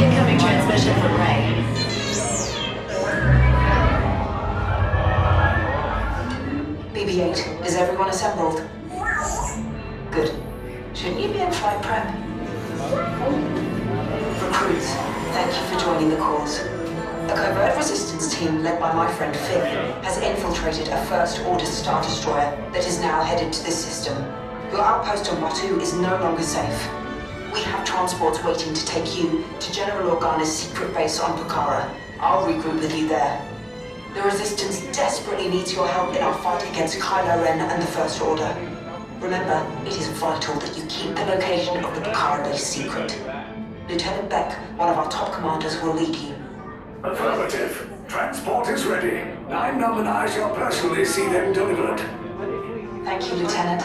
Incoming transmission from Ray. BB-8, is everyone assembled? Good. Shouldn't you be in flight prep? Recruits, thank you for joining the cause. A covert resistance team led by my friend Finn has infiltrated a First-Order Star Destroyer that is now headed to this system. Your outpost on Batu is no longer safe. We have transports waiting to take you to General Organa's secret base on Pucara. I'll regroup with you there. The Resistance desperately needs your help in our fight against Kylo Ren and the First Order. Remember, it is vital that you keep the location of the Pucara base secret. Lieutenant Beck, one of our top commanders, will lead you. Affirmative. Transport is ready. 9 Numb and I shall personally see them delivered. Thank you, Lieutenant.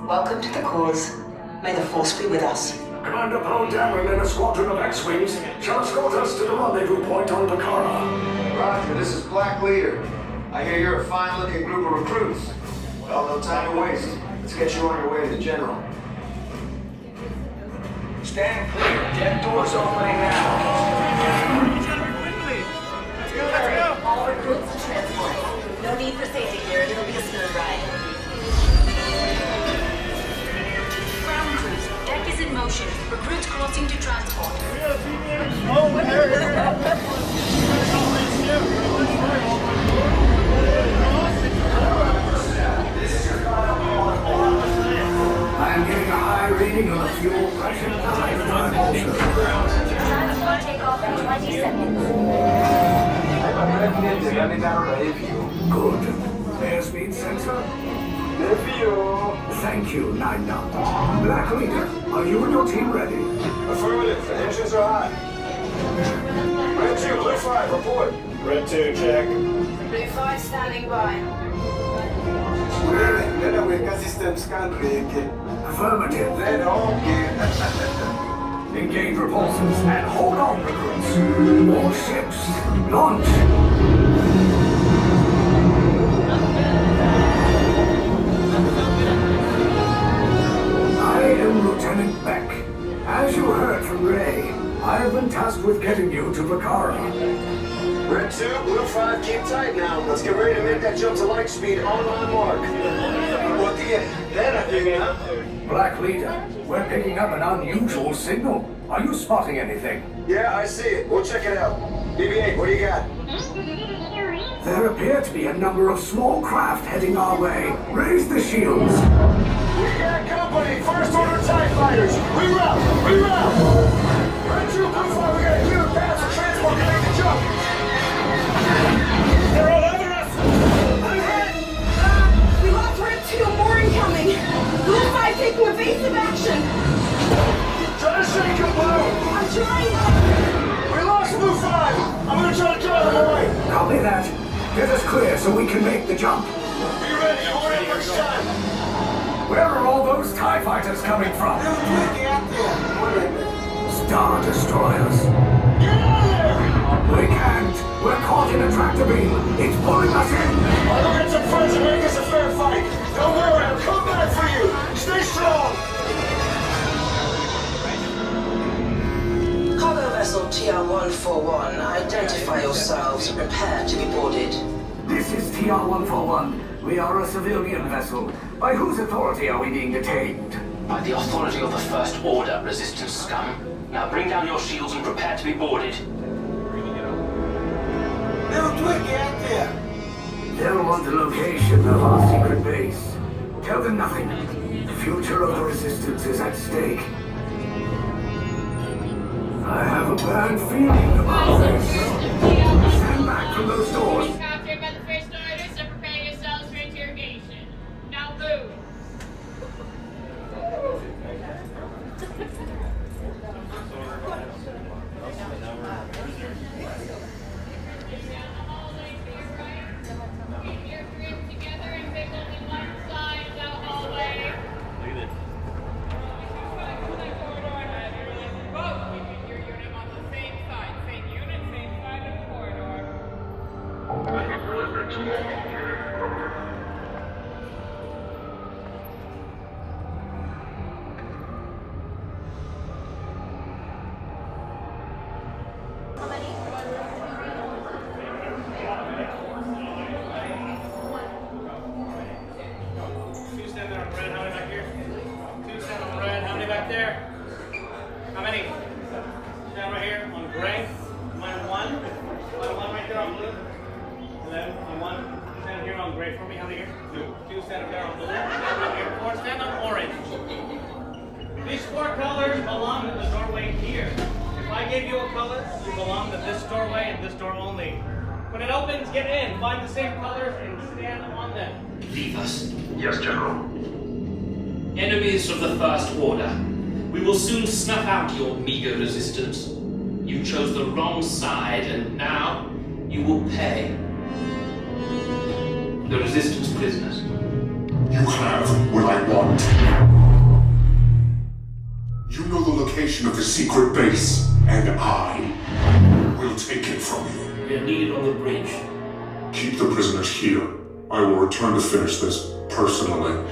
Welcome to the cause. May the Force be with us. Commander Poe Dameron and a squadron of X-Wings shall escort us to the rendezvous point on Pucara. Roger, this is Black Leader. I hear you're a fine-looking group of recruits. Well, no time to waste. Let's get you on your way to the General. Stand clear. Jet doors opening now. Let's go! All recruits to transport. No need for safety gear. It'll be a smooth ride. Ground crews, deck is in motion. Recruits crossing to transport. I'm getting a high reading of the fuel pressure. Transport takeoff in 20 seconds. Good. Airspeed sensor. Thank you, 9 Numb. Black Leader, are you and your team ready? Affirmative. The engines are hot. Red 2, Blue 5, report. Red 2, check. Blue 5 standing by. Affirmative. Engage repulsors and hold on, recruits. More ships. Launch. I am Lieutenant Beck. As you heard from Ray, I have been tasked with getting you to Pucara. Red 2, Blue 5, keep tight now. Let's get ready to make that jump to light speed on my mark. Black Leader, we're picking up an unusual signal. Are you spotting anything? Yeah, I see it. We'll check it out. BB-8, what do you got? There appear to be a number of small craft heading our way. Raise the shields. We got company! First Order TIE Fighters! Reroute! Reroute! Red 2, Blue 5, we got a clear path for transport to make the jump! They're all over us! I'm hit! We lost Red 2, more incoming! Blue 5 taking evasive action! Try to shake him, Blue! I'm trying! We lost Blue 5! I'm gonna try to drive him away! Copy that. Get us clear so we can make the jump. Be ready, we're in next time! Where are all those TIE fighters coming from? Star Destroyers. Get out of there! We can't. We're caught in a tractor beam. It's pulling us in. I'll go get some friends and make this a fair fight! Don't worry, I'll come back for you! Stay strong! Cargo vessel TR-141, identify yourselves and prepare to be boarded. This is TR-141. We are a civilian vessel. By whose authority are we being detained? By the authority of the First Order, Resistance scum. Now bring down your shields and prepare to be boarded. There was want the location of our secret base. Tell them nothing. The future of the Resistance is at stake. I have a bad feeling about this. Stand back from those doors. Captured by the first order, so prepare yourselves for interrogation. Now move. Keep your group together and pick only one side of the hallway. Both keeping your unit on the same side. Same unit, same side of the corridor. Two standing on red, how many back here? Two standing on red, how many back there? How many? Stand right here on gray. Mine one. Mine one right there on blue. And then on one. Stand here on gray for me. How many here? Two. Two stand up there on blue. Stand right here. Four stand on orange. These four colors belong to the doorway here. If I gave you a color, you belong to this doorway and this door only. When it opens, get in. Find the same colors and stand on them. Leave us. Yes, General. Enemies of the First Order. We will soon snuff out your meager resistance. You chose the wrong side, and now you will pay. The Resistance prisoners. You have what I want. You know the location of the secret base, and I will take it from you. We are needed on the bridge. Keep the prisoners here. I will return to finish this personally.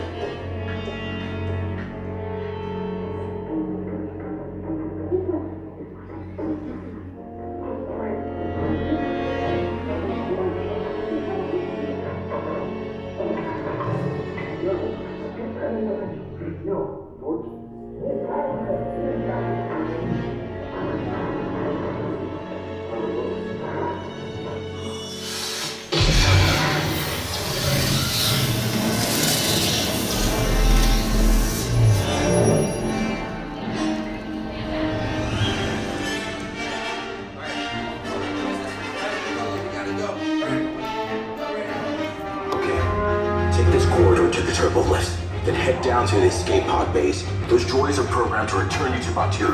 Take this corridor to the turbo lift, then head down to the escape pod base. Those droids are programmed to return you to Batu.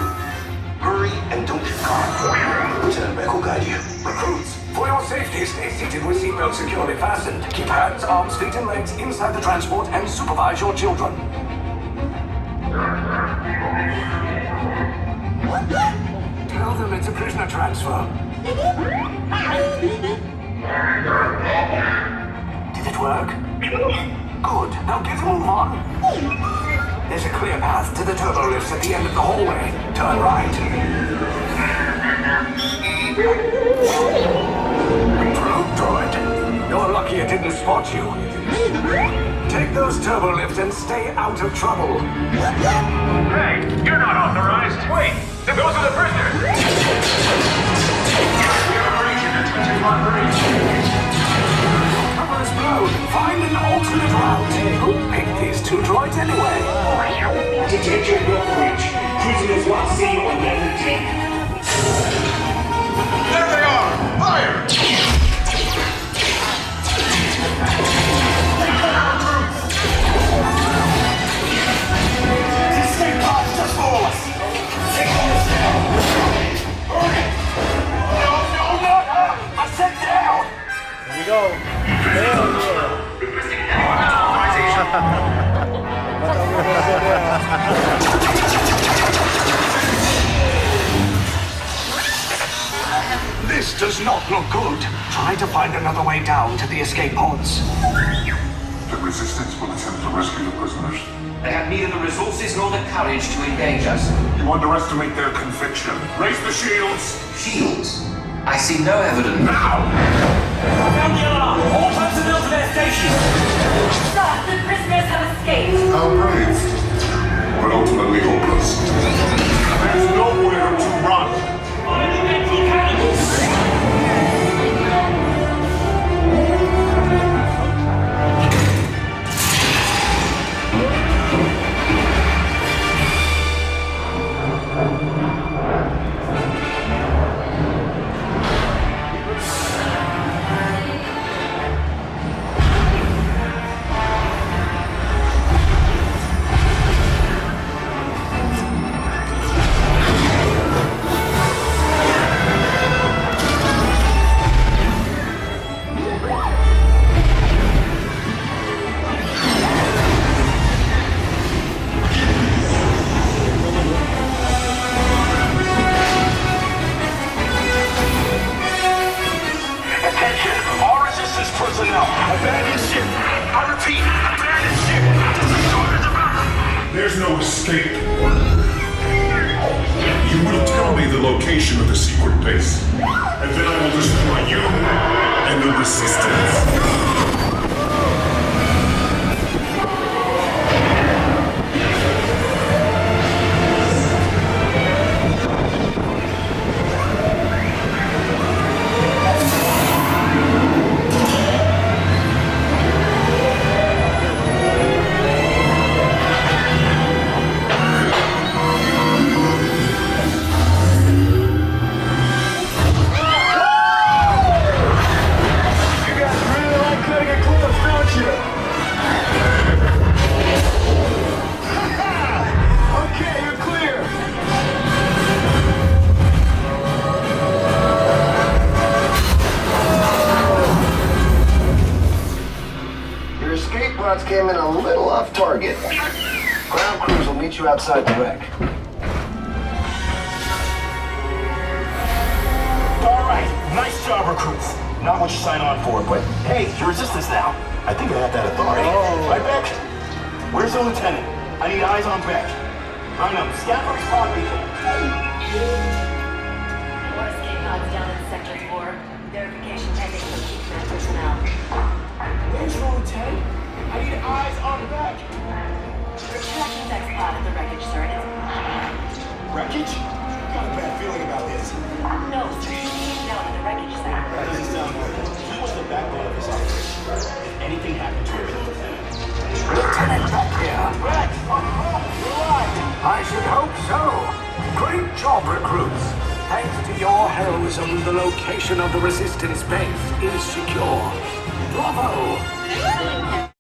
Hurry and don't get caught. Lieutenant Beck will guide you. Recruits, for your safety, stay seated with seatbelts securely fastened. Keep hands, arms, feet, and legs inside the transport and supervise your children. Tell them it's a prisoner transfer. Did it work? Good. Now get a move on. There's a clear path to the turbo lifts at the end of the hallway. Turn right. Improved, droid. You're lucky it didn't spot you. Take those turbo lifts and stay out of trouble. Hey, you're not authorized. Wait, those are the prisoners. You're breaching the T2 breach. Cover is blown. Find an alternate route. Who picked these two droids anyway? Detention will breach. Prisoners want to see on level D. There they are! Fire! This thing pops just for us! Take on this down! Burn it! No, not up! I said down! Here we go. Hell This does not look good. Try to find another way down to the escape pods. The Resistance will attempt to rescue the prisoners. They have neither the resources nor the courage to engage us. You underestimate their conviction. Raise the shields! Shields? I see no evidence. Now! Sound the alarm! All personnel to their stations! Sir, the prisoners have escaped. How brave, but ultimately hopeless. There's nowhere to run. Monumental cannibals! personnel, abandon ship. I repeat, abandon ship. Orders about. There's no escape. You will tell me the location of the secret base, and then I will destroy you and the Resistance. Came in a little off target. Ground crews will meet you outside the wreck. All right, nice job, recruits. Not what you signed on for, but hey, you're resistance now. I think I have that authority. Right, Beck? Where's the lieutenant? I need eyes on Beck. I know. Scout for his pod beacon. More escape pods down in Sector 4. Verification pending from Chief Command personnel. Where's the lieutenant? I need eyes on Beck. We're tracking Beck's pod at the wreckage, sir. Wreckage? Got a bad feeling about this. No, sir. He's down at the wreckage site. That doesn't sound good. He was the backbone of this operation. If anything happened to him, Lieutenant. Lieutenant back here. Beck! You're alive! I should hope so. Great job, recruits. Thanks to your heroism, the location of the Resistance base is secure. Bravo!